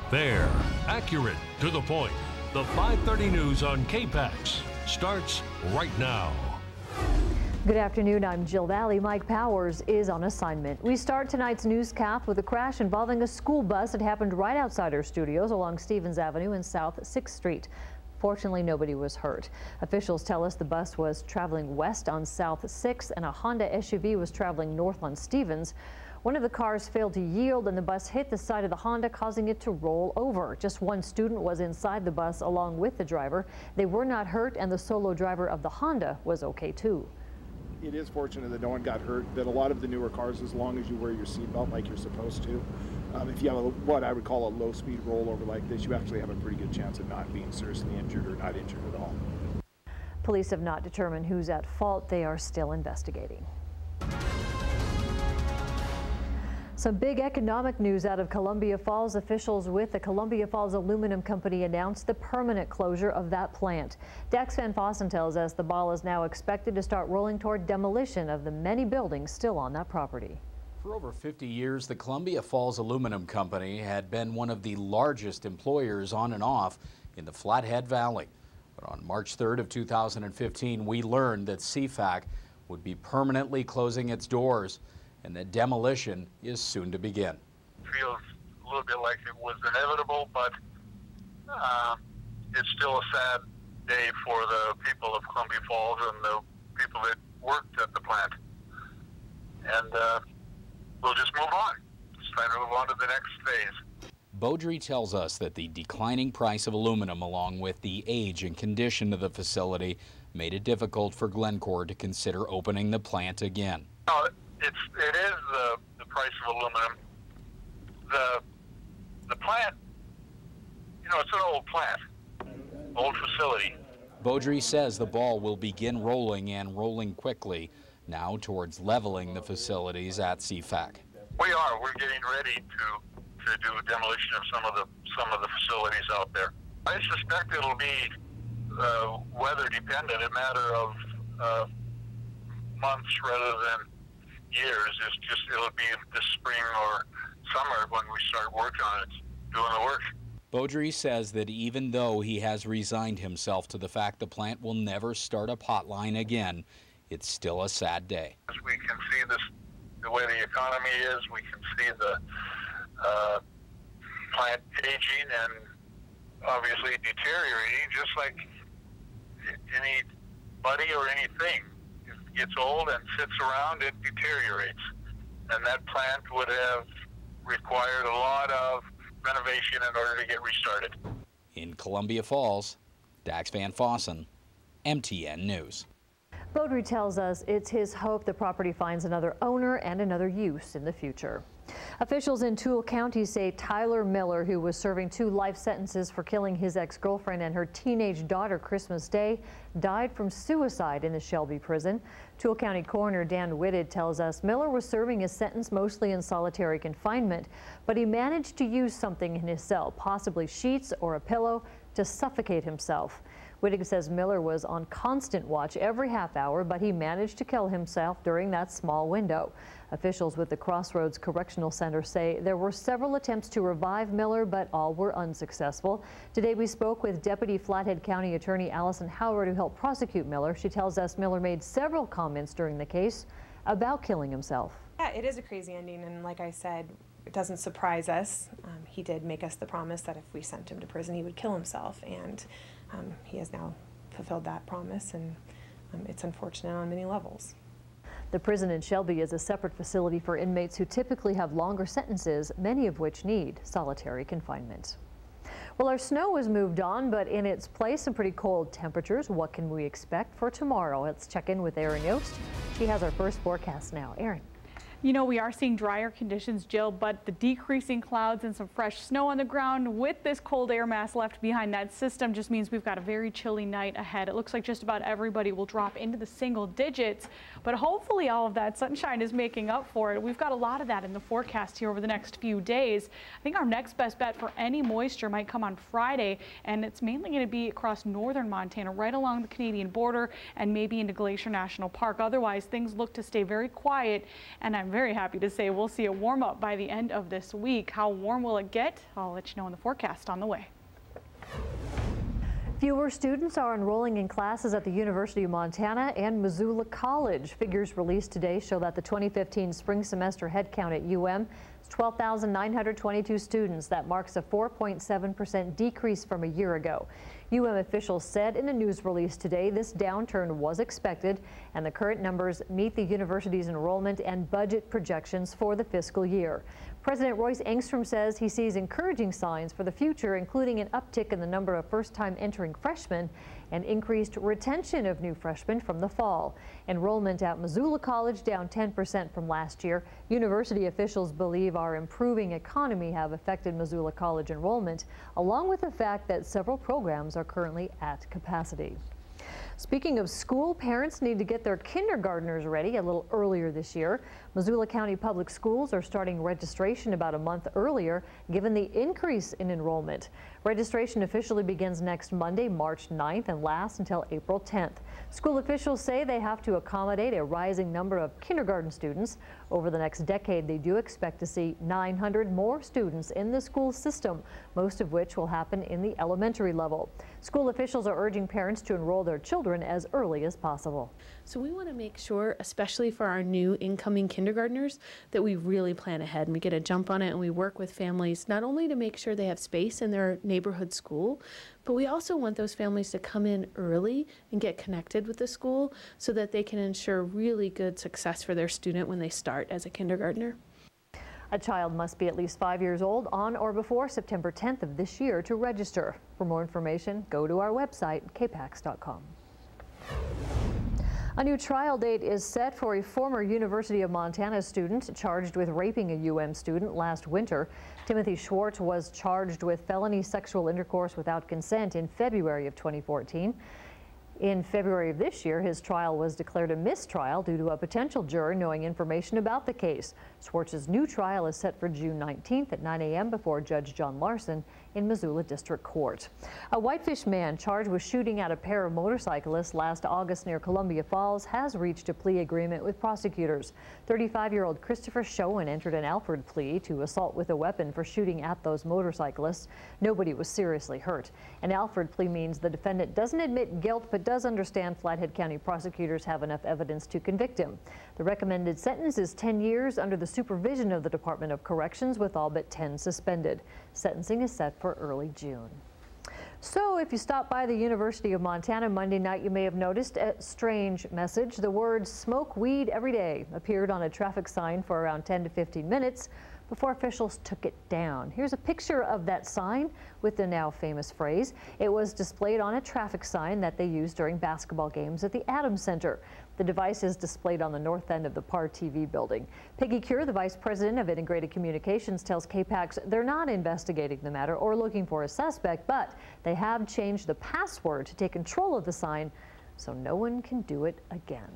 Fair, accurate, to the point. The 5:30 news on KPAX starts right now. Good afternoon, I'm Jill Valley. Mike Powers is on assignment. We start tonight's newscast with a crash involving a school bus that happened right outside our studios along Stevens Avenue and South 6th Street. Fortunately, nobody was hurt. Officials tell us the bus was traveling west on South 6th and a Honda SUV was traveling north on Stevens. One of the cars failed to yield and the bus hit the side of the Honda, causing it to roll over. Just one student was inside the bus along with the driver. They were not hurt, and the solo driver of the Honda was okay too. It is fortunate that no one got hurt, but a lot of the newer cars, as long as you wear your seatbelt like you're supposed to, if you have what I would call a low-speed rollover like this, you actually have a pretty good chance of not being seriously injured or not injured at all. Police have not determined who's at fault. They are still investigating. Some big economic news out of Columbia Falls. Officials with the Columbia Falls Aluminum Company announced the permanent closure of that plant. Dax Van Fossen tells us the ball is now expected to start rolling toward demolition of the many buildings still on that property. For over 50 years, the Columbia Falls Aluminum Company had been one of the largest employers on and off in the Flathead Valley. But on March 3rd of 2015, we learned that CFAC would be permanently closing its doors, and that demolition is soon to begin. Feels a little bit like it was inevitable, but it's still a sad day for the people of Columbia Falls and the people that worked at the plant. And we'll just move on. It's time to move on to the next phase. Beaudry tells us that the declining price of aluminum, along with the age and condition of the facility, made it difficult for Glencore to consider opening the plant again. It is the price of aluminum. The plant, you know, it's an old plant, old facility. Beaudry says the ball will begin rolling, and rolling quickly, now towards leveling the facilities at CFAC. We're getting ready to do a demolition of some of the facilities out there. I suspect it'll be weather dependent, a matter of months rather than years. It'll be this spring or summer when we start work on it, doing the work. Beaudry says that even though he has resigned himself to the fact the plant will never start a potline again, it's still a sad day. As we can see the way the economy is, we can see the plant aging and obviously deteriorating, just like anybody or anything. Gets old and sits around, it deteriorates. And that plant would have required a lot of renovation in order to get restarted. In Columbia Falls, Dax Van Fossen, MTN News. Beaudry tells us it's his hope the property finds another owner and another use in the future. Officials in Toole County say Tyler Miller, who was serving 2 life sentences for killing his ex-girlfriend and her teenage daughter Christmas Day, died from suicide in the Shelby prison. Toole County Coroner Dan Whitted tells us Miller was serving his sentence mostly in solitary confinement, but he managed to use something in his cell, possibly sheets or a pillow, to suffocate himself. Whittig says Miller was on constant watch every half hour, but he managed to kill himself during that small window. Officials with the Crossroads Correctional Center say there were several attempts to revive Miller, but all were unsuccessful. Today we spoke with Deputy Flathead County Attorney Allison Howard, who helped prosecute Miller. She tells us Miller made several comments during the case about killing himself. Yeah, it is a crazy ending, and like I said, it doesn't surprise us. He did make us the promise that if we sent him to prison, he would kill himself, and he has now fulfilled that promise, and it's unfortunate on many levels. The prison in Shelby is a separate facility for inmates who typically have longer sentences, many of which need solitary confinement. Well, our snow has moved on, but in its place some pretty cold temperatures. What can we expect for tomorrow? Let's check in with Erin Yost. She has our first forecast now. Erin. You know, we are seeing drier conditions, Jill, but the decreasing clouds and some fresh snow on the ground with this cold air mass left behind that system just means we've got a very chilly night ahead. It looks like just about everybody will drop into the single digits, but hopefully all of that sunshine is making up for it. We've got a lot of that in the forecast here over the next few days. I think our next best bet for any moisture might come on Friday, and it's mainly going to be across northern Montana, right along the Canadian border and maybe into Glacier National Park. Otherwise, things look to stay very quiet, and I'm I'm very happy to say we'll see a warm up by the end of this week. How warm will it get? I'll let you know in the forecast on the way. Fewer students are enrolling in classes at the University of Montana and Missoula College. Figures released today show that the 2015 spring semester headcount at UM is 12,922 students. That marks a 4.7% decrease from a year ago. UM officials said in a news release today this downturn was expected and the current numbers meet the university's enrollment and budget projections for the fiscal year. President Royce Engstrom says he sees encouraging signs for the future, including an uptick in the number of first-time entering freshmen and increased retention of new freshmen from the fall. Enrollment at Missoula College down 10% from last year. University officials believe our improving economy have affected Missoula College enrollment, along with the fact that several programs are currently at capacity. Speaking of school, parents need to get their kindergartners ready a little earlier this year. Missoula County Public Schools are starting registration about a month earlier, given the increase in enrollment. Registration officially begins next Monday, March 9th, and lasts until April 10th. School officials say they have to accommodate a rising number of kindergarten students. Over the next decade, they do expect to see 900 more students in the school system, most of which will happen in the elementary level. School officials are urging parents to enroll their children as early as possible. So we want to make sure, especially for our new incoming kindergartners, that we really plan ahead and we get a jump on it and we work with families not only to make sure they have space in their neighborhood school, but we also want those families to come in early and get connected with the school so that they can ensure really good success for their student when they start as a kindergartner. A child must be at least 5 years old on or before September 10th of this year to register. For more information, go to our website, kpax.com. A new trial date is set for a former University of Montana student charged with raping a UM student last winter. Timothy Schwartz was charged with felony sexual intercourse without consent in February of 2014. In February of this year, his trial was declared a mistrial due to a potential juror knowing information about the case. Schwartz's new trial is set for June 19th at 9 a.m. before Judge John Larson in Missoula District Court. A Whitefish man charged with shooting at a pair of motorcyclists last August near Columbia Falls has reached a plea agreement with prosecutors. 35-year-old Christopher Schoen entered an Alford plea to assault with a weapon for shooting at those motorcyclists. Nobody was seriously hurt. An Alford plea means the defendant doesn't admit guilt but does understand Flathead County prosecutors have enough evidence to convict him. The recommended sentence is 10 years under the supervision of the Department of Corrections, with all but 10 suspended. Sentencing is set for early June. So if you stopped by the University of Montana Monday night, you may have noticed a strange message. The words "smoke weed every day" appeared on a traffic sign for around 10 to 15 minutes before officials took it down. Here's a picture of that sign with the now famous phrase. It was displayed on a traffic sign that they used during basketball games at the Adams Center. The device is displayed on the north end of the PAR TV building. Peggy Cure, the vice president of Integrated Communications, tells KPAX they're not investigating the matter or looking for a suspect, but they have changed the password to take control of the sign so no one can do it again.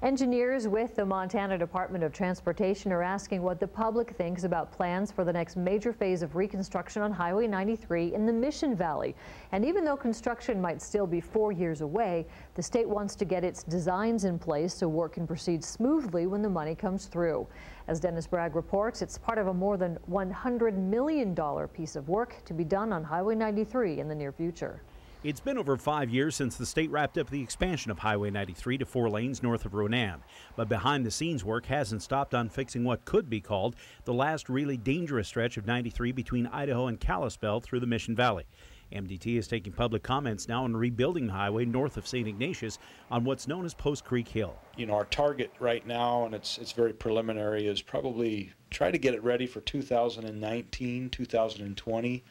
Engineers with the Montana Department of Transportation are asking what the public thinks about plans for the next major phase of reconstruction on Highway 93 in the Mission Valley. And even though construction might still be 4 years away, the state wants to get its designs in place so work can proceed smoothly when the money comes through. As Dennis Bragg reports, it's part of a more than $100 million piece of work to be done on Highway 93 in the near future. It's been over 5 years since the state wrapped up the expansion of Highway 93 to 4 lanes north of Ronan. But behind-the-scenes work hasn't stopped on fixing what could be called the last really dangerous stretch of 93 between Idaho and Kalispell through the Mission Valley. MDT is taking public comments now on rebuilding the highway north of St. Ignatius on what's known as Post Creek Hill. You know, our target right now, and it's very preliminary, is probably try to get it ready for 2019, 2020,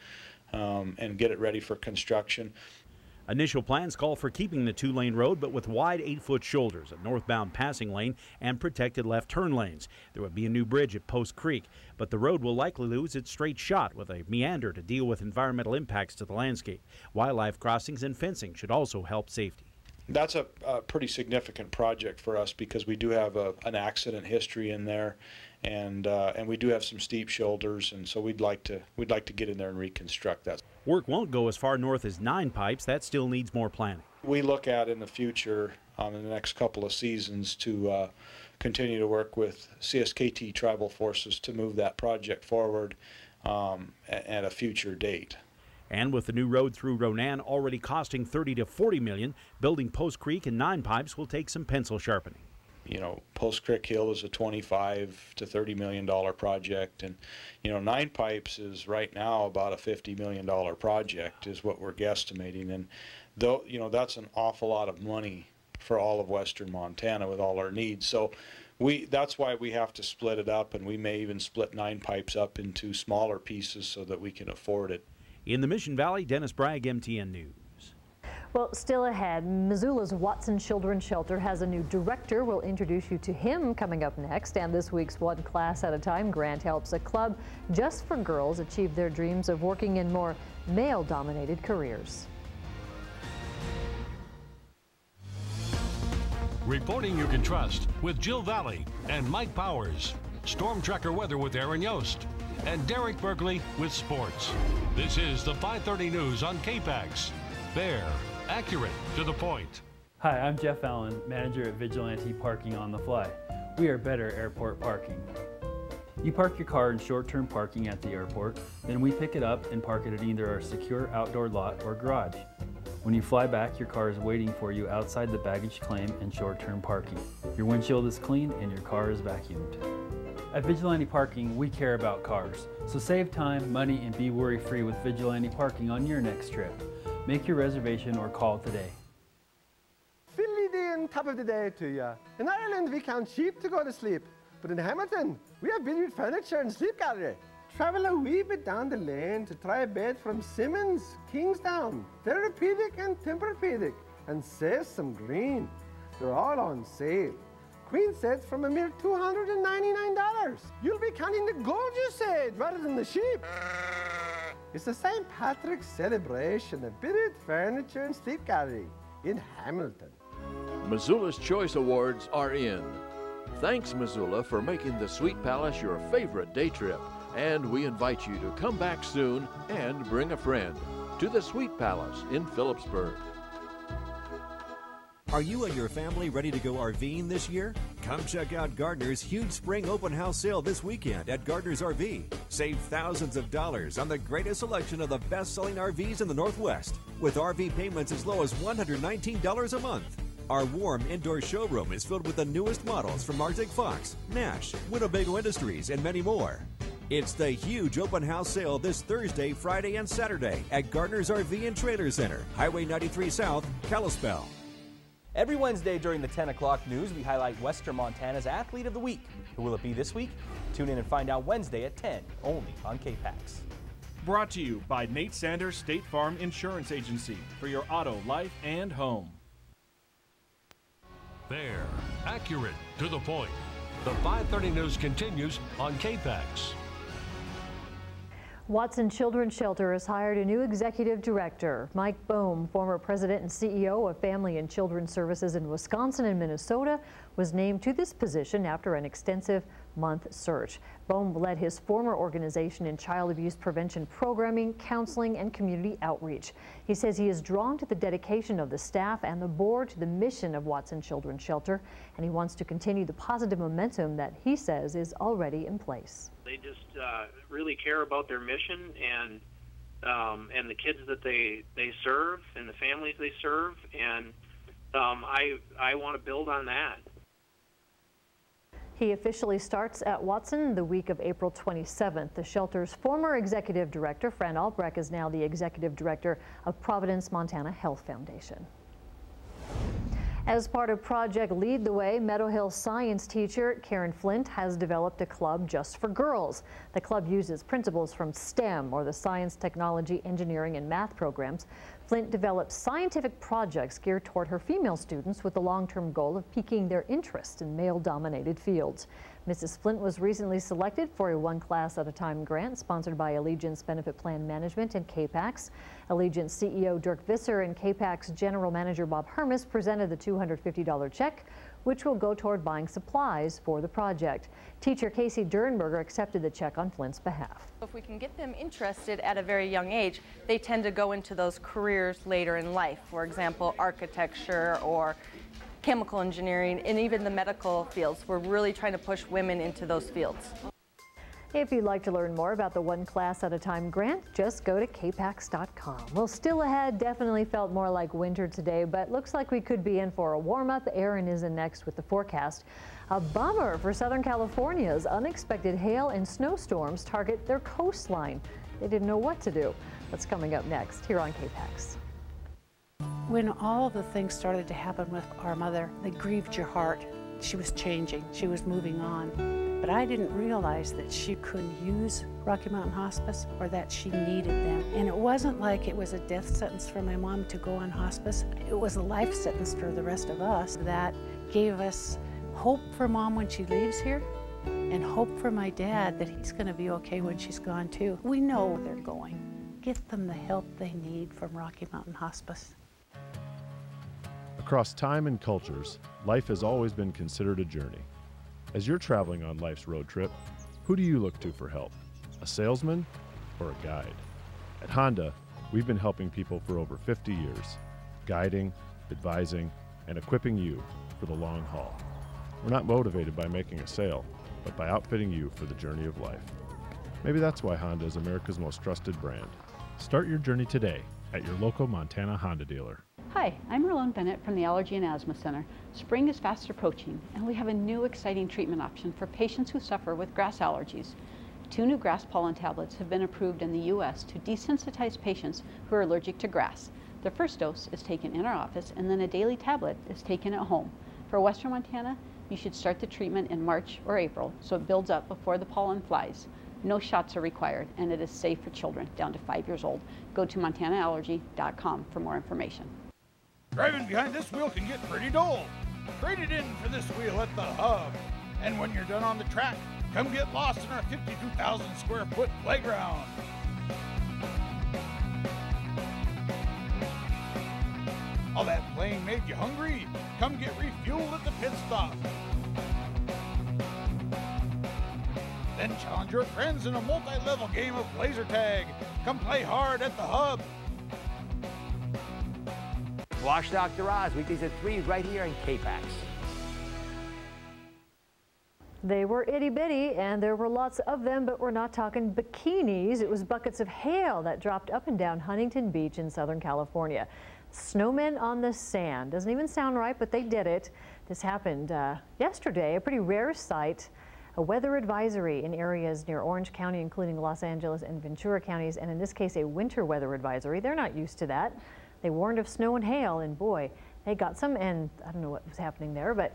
and get it ready for construction. Initial plans call for keeping the 2-lane road, but with wide 8-foot shoulders, a northbound passing lane, and protected left turn lanes. There would be a new bridge at Post Creek, but the road will likely lose its straight shot with a meander to deal with environmental impacts to the landscape. Wildlife crossings and fencing should also help safety. That's a pretty significant project for us because we do have an accident history in there, and we do have some steep shoulders, and so we'd like to get in there and reconstruct that. Work won't go as far north as 9 pipes. That still needs more planning. We look at in the future, in the next couple of seasons, to continue to work with CSKT tribal forces to move that project forward at a future date. And with the new road through Ronan already costing $30 to $40 million, building Post Creek and Nine Pipes will take some pencil sharpening. You know, Post Creek Hill is a $25 to $30 million project, and you know, Nine Pipes is right now about a $50 million project is what we're guesstimating, and though, you know, that's an awful lot of money for all of western Montana with all our needs. So that's why we have to split it up, and we may even split Nine Pipes up into smaller pieces so that we can afford it. In the Mission Valley, Dennis Bragg, MTN News. Well, still ahead, Missoula's Watson Children's Shelter has a new director. We'll introduce you to him coming up next. And this week's One Class at a Time grant helps a club just for girls achieve their dreams of working in more male-dominated careers. Reporting you can trust with Jill Valley and Mike Powers. Storm Tracker weather with Aaron Yost. And Derek Berkeley with sports. This is the 530 News on KPAX. Fair, accurate, to the point. Hi, I'm Jeff Allen, manager at Vigilante Parking on the Fly. We are better airport parking. You park your car in short-term parking at the airport, then we pick it up and park it at either our secure outdoor lot or garage. When you fly back, your car is waiting for you outside the baggage claim and short-term parking. Your windshield is clean and your car is vacuumed. At Vigilante Parking, we care about cars, so save time, money, and be worry-free with Vigilante Parking on your next trip. Make your reservation or call today. Fiddly day and top of the day to you. In Ireland, we count sheep to go to sleep, but in Hamilton, we have Billiard Furniture and Sleep Gallery. Travel a wee bit down the lane to try a bed from Simmons, Kingsdown, Therapeutic and Tempur-Pedic, and save some green. They're all on sale. Queen sets from a mere $299. You'll be counting the gold you saved rather than the sheep. It's the St. Patrick's celebration of Billiard Furniture and Sleep Gallery in Hamilton. Missoula's Choice Awards are in. Thanks, Missoula, for making the Sweet Palace your favorite day trip. And we invite you to come back soon and bring a friend to the Sweet Palace in Phillipsburg. Are you and your family ready to go RVing this year? Come check out Gardner's huge spring open house sale this weekend at Gardner's RV. Save thousands of dollars on the greatest selection of the best-selling RVs in the Northwest, with RV payments as low as $119 a month. Our warm indoor showroom is filled with the newest models from Arctic Fox, Nash, Winnebago Industries, and many more. It's the huge open house sale this Thursday, Friday, and Saturday at Gardner's RV and Trailer Center, Highway 93 South, Kalispell. Every Wednesday during the 10 o'clock news, we highlight Western Montana's Athlete of the Week. Who will it be this week? Tune in and find out Wednesday at 10, only on KPAX. Brought to you by Nate Sanders State Farm Insurance Agency for your auto, life, and home. Fair, accurate, to the point. The 530 News continues on KPAX. Watson Children's Shelter has hired a new executive director. Mike Bohm, former president and CEO of Family and Children's Services in Wisconsin and Minnesota, was named to this position after an extensive month search. Bohm led his former organization in child abuse prevention programming, counseling, and community outreach. He says he is drawn to the dedication of the staff and the board to the mission of Watson Children's Shelter, and he wants to continue the positive momentum that he says is already in place. They just really care about their mission and the kids that they serve and the families they serve, and I want to build on that. He officially starts at Watson the week of April 27th. The shelter's former executive director, Fran Albrecht, is now the executive director of Providence Montana Health Foundation. As part of Project Lead the Way, Meadow Hill science teacher Karen Flint has developed a club just for girls. The club uses principles from STEM, or the science, technology, engineering, and math programs. Flint develops scientific projects geared toward her female students with the long-term goal of piquing their interest in male-dominated fields. Mrs. Flint was recently selected for a One Class at a Time grant sponsored by Allegiance Benefit Plan Management and KPAX. Allegiance CEO Dirk Visser and KPAX General Manager Bob Hermes presented the $250 check, which will go toward buying supplies for the project. Teacher Casey Durenberger accepted the check on Flint's behalf. If we can get them interested at a very young age, they tend to go into those careers later in life. For example, architecture or chemical engineering, and even the medical fields. We're really trying to push women into those fields. If you'd like to learn more about the One Class at a Time grant, just go to kpax.com. Well, still ahead, definitely felt more like winter today, but looks like we could be in for a warm-up. Aaron is in next with the forecast. A bummer for Southern California's unexpected hail and snowstorms target their coastline. They didn't know what to do. That's coming up next here on KPAX. When all of the things started to happen with our mother, they grieved your heart. She was changing, she was moving on. But I didn't realize that she could use Rocky Mountain Hospice or that she needed them. And it wasn't like it was a death sentence for my mom to go on hospice. It was a life sentence for the rest of us that gave us hope for Mom when she leaves here and hope for my dad that he's going to be okay when she's gone too. We know where they're going. Get them the help they need from Rocky Mountain Hospice. Across time and cultures, life has always been considered a journey. As you're traveling on life's road trip, who do you look to for help? A salesman or a guide? At Honda, we've been helping people for over 50 years, guiding, advising, and equipping you for the long haul. We're not motivated by making a sale, but by outfitting you for the journey of life. Maybe that's why Honda is America's most trusted brand. Start your journey today at your local Montana Honda dealer. Hi, I'm Marlone Bennett from the Allergy and Asthma Center. Spring is fast approaching, and we have a new exciting treatment option for patients who suffer with grass allergies. 2 new grass pollen tablets have been approved in the U.S. to desensitize patients who are allergic to grass. The first dose is taken in our office, and then a daily tablet is taken at home. For Western Montana, you should start the treatment in March or April, so it builds up before the pollen flies. No shots are required, and it is safe for children down to 5 years old. Go to montanaallergy.com for more information. Driving behind this wheel can get pretty dull. Trade it in for this wheel at the Hub. And when you're done on the track, come get lost in our 52,000 square foot playground. All that playing made you hungry? Come get refueled at the pit stop. Then challenge your friends in a multi-level game of laser tag. Come play hard at the Hub. Wash Dr. Oz, weekdays at 3 right here on KPAX. They were itty bitty and there were lots of them, but we're not talking bikinis. It was buckets of hail that dropped up and down Huntington Beach in Southern California. Snowmen on the sand. Doesn't even sound right, but they did it. This happened yesterday, a pretty rare sight. A weather advisory in areas near Orange County, including Los Angeles and Ventura counties, and in this case a winter weather advisory. They're not used to that. They warned of snow and hail, and boy, they got some, and I don't know what was happening there, but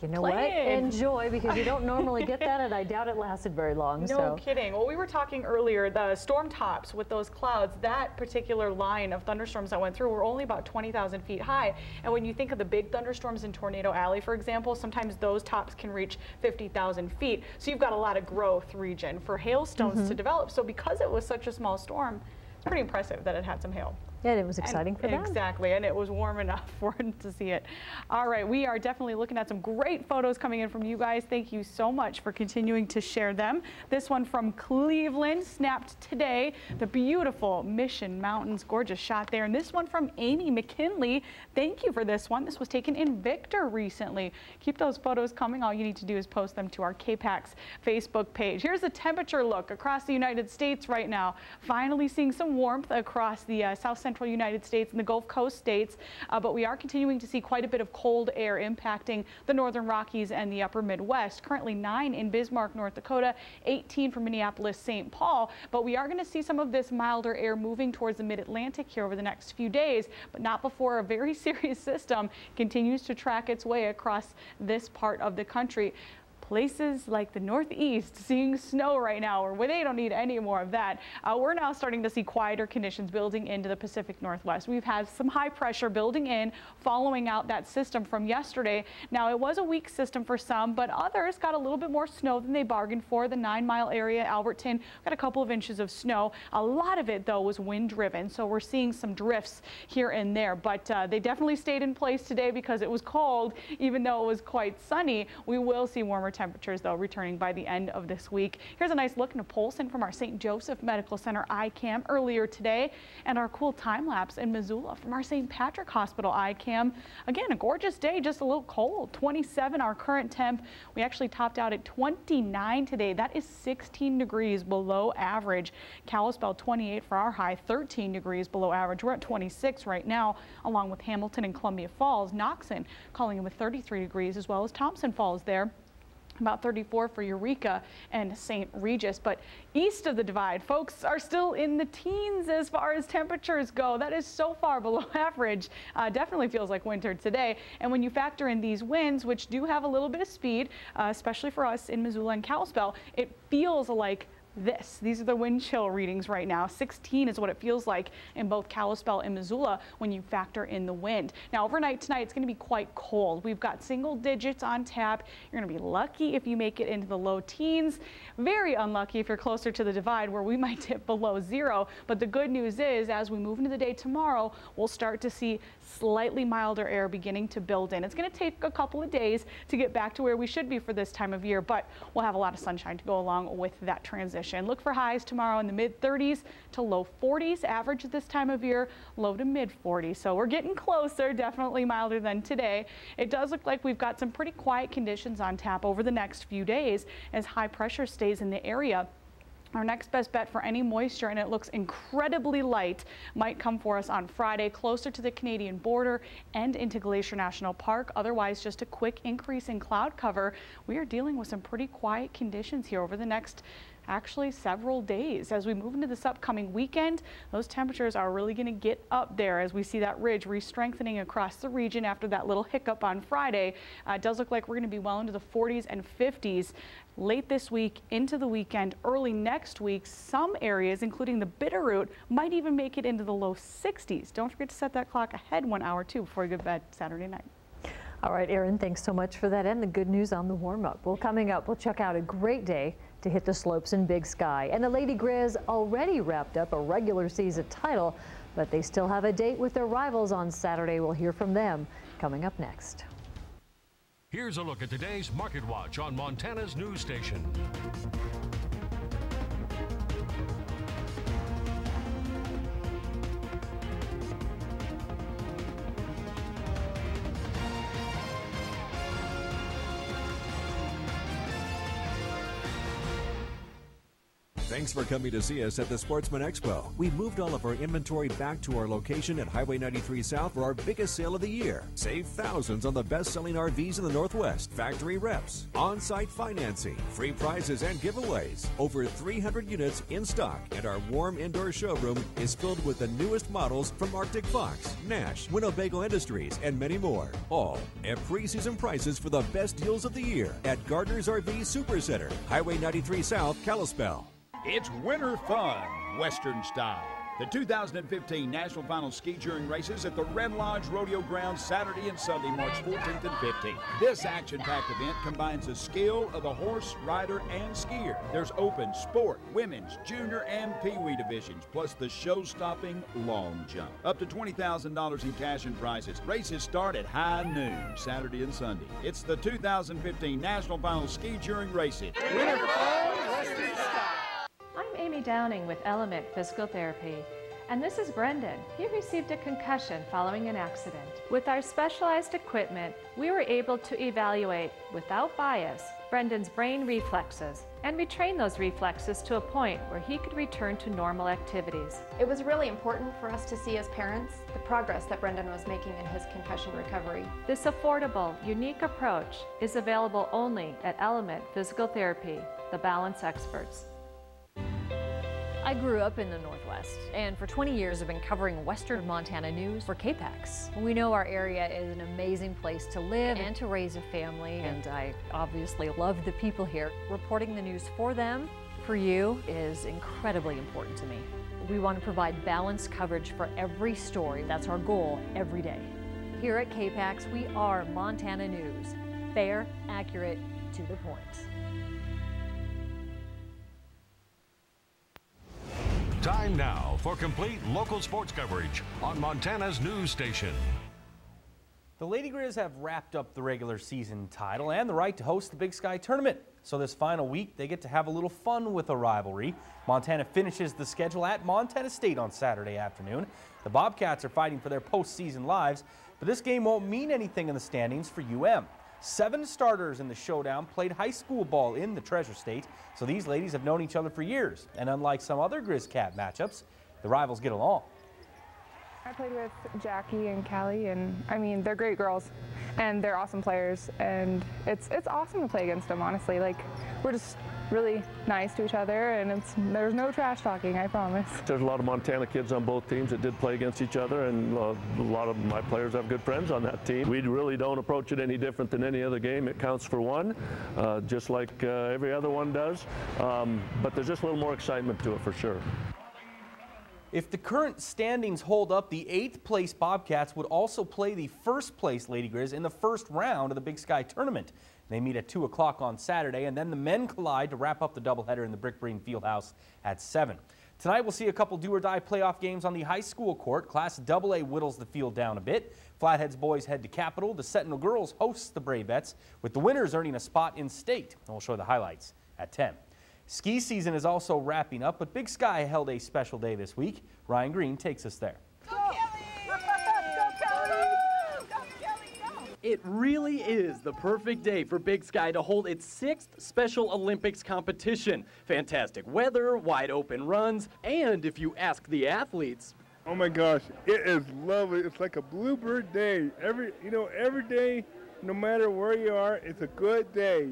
you know what? Enjoy, because you don't normally get that, and I doubt it lasted very long. No kidding. Well, we were talking earlier, the storm tops with those clouds, that particular line of thunderstorms that went through were only about 20,000 feet high. And when you think of the big thunderstorms in Tornado Alley, for example, sometimes those tops can reach 50,000 feet. So you've got a lot of growth region for hailstones to develop. So because it was such a small storm, it's pretty impressive that it had some hail. Yeah, it was exciting for them. Exactly, and it was warm enough for them to see it. All right, we are definitely looking at some great photos coming in from you guys. Thank you so much for continuing to share them. This one from Cleveland, snapped today. The beautiful Mission Mountains, gorgeous shot there. And this one from Amy McKinley. Thank you for this one. This was taken in Victor recently. Keep those photos coming. All you need to do is post them to our KPAX Facebook page. Here's a temperature look across the United States right now. Finally seeing some warmth across the South Central United States and the Gulf Coast states, but we are continuing to see quite a bit of cold air impacting the northern Rockies and the upper Midwest. Currently 9 in Bismarck, North Dakota, 18 for Minneapolis, St. Paul, but we are going to see some of this milder air moving towards the mid-Atlantic here over the next few days, but not before a very serious system continues to track its way across this part of the country. Places like the Northeast seeing snow right now, or where they don't need any more of that. We're now starting to see quieter conditions building into the Pacific Northwest. We've had some high pressure building in following out that system from yesterday. Now it was a weak system for some, but others got a little bit more snow than they bargained for. The 9 Mile area, Alberton, got a couple of inches of snow. A lot of it though was wind driven, so we're seeing some drifts here and there, but they definitely stayed in place today because it was cold. Even though it was quite sunny, we will see warmer temperatures, though, returning by the end of this week. Here's a nice look into Polson from our St. Joseph Medical Center iCam earlier today, and our cool time lapse in Missoula from our St. Patrick Hospital iCam. Again, a gorgeous day, just a little cold. 27 our current temp. We actually topped out at 29 today. That is 16 degrees below average. Kalispell 28 for our high, 13 degrees below average. We're at 26 right now, along with Hamilton and Columbia Falls. Knoxon calling in with 33 degrees, as well as Thompson Falls there. About 34 for Eureka and St. Regis. But east of the divide, folks are still in the teens as far as temperatures go. That is so far below average. Definitely feels like winter today. And when you factor in these winds, which do have a little bit of speed, especially for us in Missoula and Kalispell, it feels like these are the wind chill readings right now. 16 is what it feels like in both Kalispell and Missoula when you factor in the wind. Now, overnight tonight, it's going to be quite cold. We've got single digits on tap. You're going to be lucky if you make it into the low teens. Very unlucky if you're closer to the divide, where we might dip below 0. But the good news is, as we move into the day tomorrow, we'll start to see slightly milder air beginning to build in. It's going to take a couple of days to get back to where we should be for this time of year, but we'll have a lot of sunshine to go along with that transition. Look for highs tomorrow in the mid-30s to low 40s. Average at this time of year, low to mid-40s. So we're getting closer, definitely milder than today. It does look like we've got some pretty quiet conditions on tap over the next few days as high pressure stays in the area. Our next best bet for any moisture, and it looks incredibly light, might come for us on Friday, closer to the Canadian border and into Glacier National Park. Otherwise, just a quick increase in cloud cover. We are dealing with some pretty quiet conditions here over the next actually several days. As we move into this upcoming weekend, those temperatures are really going to get up there as we see that ridge re-strengthening across the region after that little hiccup on Friday. It does look like we're going to be well into the 40s and 50s late this week into the weekend. Early next week, some areas, including the Bitterroot, might even make it into the low 60s. Don't forget to set that clock ahead 1 hour too before you go to bed Saturday night. All right, Erin, thanks so much for that and the good news on the warm-up. Well, coming up, we'll check out a great day to hit the slopes in Big Sky. And the Lady Grizz already wrapped up a regular season title, but they still have a date with their rivals on Saturday. We'll hear from them coming up next. Here's a look at today's Market Watch on Montana's news station. Thanks for coming to see us at the Sportsman Expo. We moved all of our inventory back to our location at Highway 93 South for our biggest sale of the year. Save thousands on the best-selling RVs in the Northwest, factory reps, on-site financing, free prizes and giveaways. Over 300 units in stock, and our warm indoor showroom is filled with the newest models from Arctic Fox, Nash, Winnebago Industries, and many more. All at pre-season prices for the best deals of the year at Gardner's RV Super Center, Highway 93 South, Kalispell. It's winter fun, Western style. The 2015 National Final Ski Touring Races at the Red Lodge Rodeo Grounds Saturday and Sunday, March 14th and 15th. This action-packed event combines the skill of the horse, rider, and skier. There's open, sport, women's, junior, and pee-wee divisions, plus the show-stopping long jump. Up to $20,000 in cash and prizes. Races start at high noon, Saturday and Sunday. It's the 2015 National Final Ski Touring Races. Winter fun, Western style. I'm Amy Downing with Element Physical Therapy, and this is Brendan. He received a concussion following an accident. With our specialized equipment, we were able to evaluate, without bias, Brendan's brain reflexes and retrain those reflexes to a point where he could return to normal activities. It was really important for us to see as parents the progress that Brendan was making in his concussion recovery. This affordable, unique approach is available only at Element Physical Therapy, the balance experts. I grew up in the Northwest, and for 20 years I've been covering Western Montana news for KPAX. We know our area is an amazing place to live and to raise a family, and I obviously love the people here. Reporting the news for them, for you, is incredibly important to me. We want to provide balanced coverage for every story. That's our goal every day. Here at KPAX, we are Montana News. Fair, accurate, to the point. Time now for complete local sports coverage on Montana's news station. The Lady Grizz have wrapped up the regular season title and the right to host the Big Sky Tournament. So this final week, they get to have a little fun with a rivalry. Montana finishes the schedule at Montana State on Saturday afternoon. The Bobcats are fighting for their postseason lives, but this game won't mean anything in the standings for UM. 7 starters in the showdown played high school ball in the Treasure State, so these ladies have known each other for years. And unlike some other Grizz-Cat matchups, the rivals get along. I played with Jackie and Callie, and I mean, they're great girls and they're awesome players, and it's awesome to play against them, honestly. Like, we're just really nice to each other, and there's no trash talking, I promise. There's a lot of Montana kids on both teams that did play against each other, and a lot of my players have good friends on that team. We really don't approach it any different than any other game. It counts for one, just like every other one does, but there's just a little more excitement to it for sure. If the current standings hold up, the 8th place Bobcats would also play the 1st place Lady Grizz in the first round of the Big Sky Tournament. They meet at 2 o'clock on Saturday, and then the men collide to wrap up the doubleheader in the Brick Bream Fieldhouse at 7. Tonight we'll see a couple do-or-die playoff games on the high school court. Class AA whittles the field down a bit. Flatheads boys head to Capital. The Sentinel girls hosts the Bravettes, with the winners earning a spot in state. And we'll show the highlights at 10. Ski season is also wrapping up, but Big Sky held a special day this week. Ryan Green takes us there. It really is the perfect day for Big Sky to hold its 6th Special Olympics competition. Fantastic weather, wide open runs, and if you ask the athletes, oh my gosh, it is lovely. It's like a bluebird day. Every day, no matter where you are, it's a good day.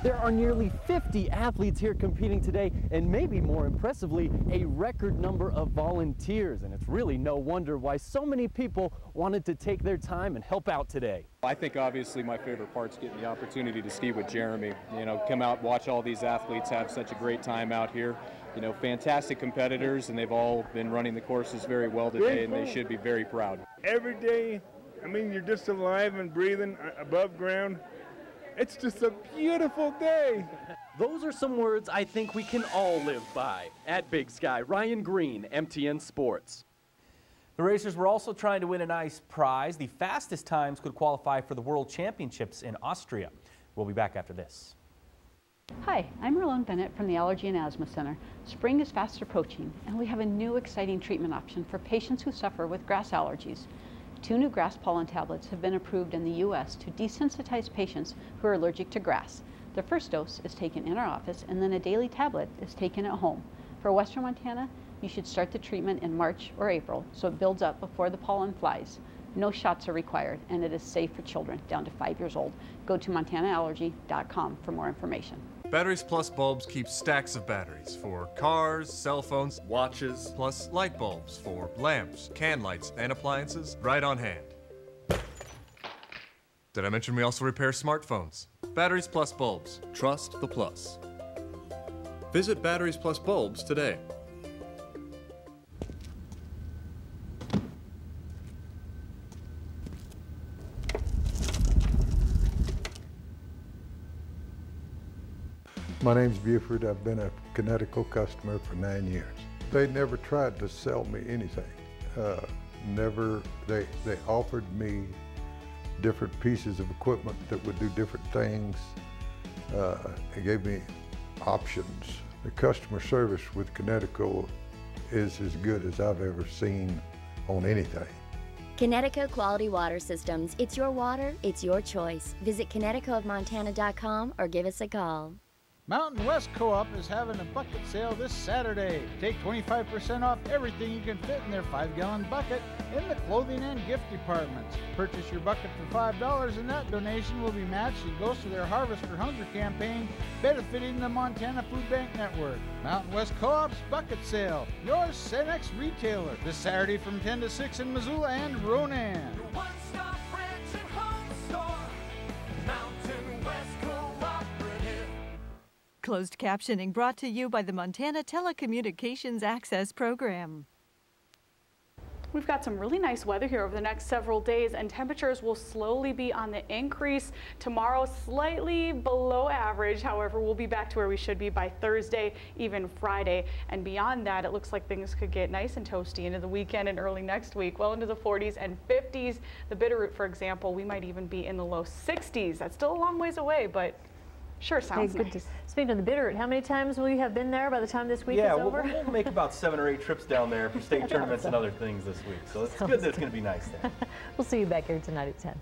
there are nearly 50 athletes here competing today, and maybe more impressively, a record number of volunteers. And it's really no wonder why so many people wanted to take their time and help out today. I think obviously my favorite part's getting the opportunity to ski with Jeremy. You know, come out, watch all these athletes have such a great time out here. You know, fantastic competitors, and they've all been running the courses very well today, and they should be very proud. Every day, I mean, you're just alive and breathing above ground. It's just a beautiful day. Those are some words I think we can all live by. At Big Sky, Ryan Green, MTN Sports. The racers were also trying to win a nice prize. The fastest times could qualify for the World Championships in Austria. We'll be back after this. Hi, I'm Marlone Bennett from the Allergy and Asthma Center. Spring is fast approaching, and we have a new exciting treatment option for patients who suffer with grass allergies. 2 new grass pollen tablets have been approved in the U.S. to desensitize patients who are allergic to grass. The first dose is taken in our office, and then a daily tablet is taken at home. For Western Montana, you should start the treatment in March or April, so it builds up before the pollen flies. No shots are required, and it is safe for children down to 5 years old. Go to montanaallergy.com for more information. Batteries Plus bulbs keep stacks of batteries for cars, cell phones, watches, plus light bulbs for lamps, can lights, and appliances right on hand. Did I mention we also repair smartphones? Batteries Plus bulbs. Trust the plus. Visit Batteries Plus bulbs today. My name's Buford. I've been a Kinetico customer for 9 years. They never tried to sell me anything. They offered me different pieces of equipment that would do different things. They gave me options. The customer service with Kinetico is as good as I've ever seen on anything. Kinetico Quality Water Systems. It's your water, it's your choice. Visit KineticoofMontana.com or give us a call. Mountain West Co-op is having a bucket sale this Saturday. Take 25% off everything you can fit in their 5-gallon bucket in the clothing and gift departments. Purchase your bucket for $5 and that donation will be matched and goes to their Harvest for Hunger campaign, benefiting the Montana Food Bank Network. Mountain West Co-op's bucket sale, your Cenex retailer, this Saturday from 10 to 6 in Missoula and Ronan. Closed captioning brought to you by the Montana Telecommunications Access Program. We've got some really nice weather here over the next several days, and temperatures will slowly be on the increase. Tomorrow, slightly below average. However, we'll be back to where we should be by Thursday, even Friday. And beyond that, it looks like things could get nice and toasty into the weekend and early next week, well into the 40s and 50s. The Bitterroot, for example, we might even be in the low 60s. That's still a long ways away, but sure sounds nice. Speaking of the Bitterroot, how many times will you have been there by the time this week is over? Yeah, we'll make about 7 or 8 trips down there for state tournaments and other things this week. So it's good that it's going to be nice there. We'll see you back here tonight at 10.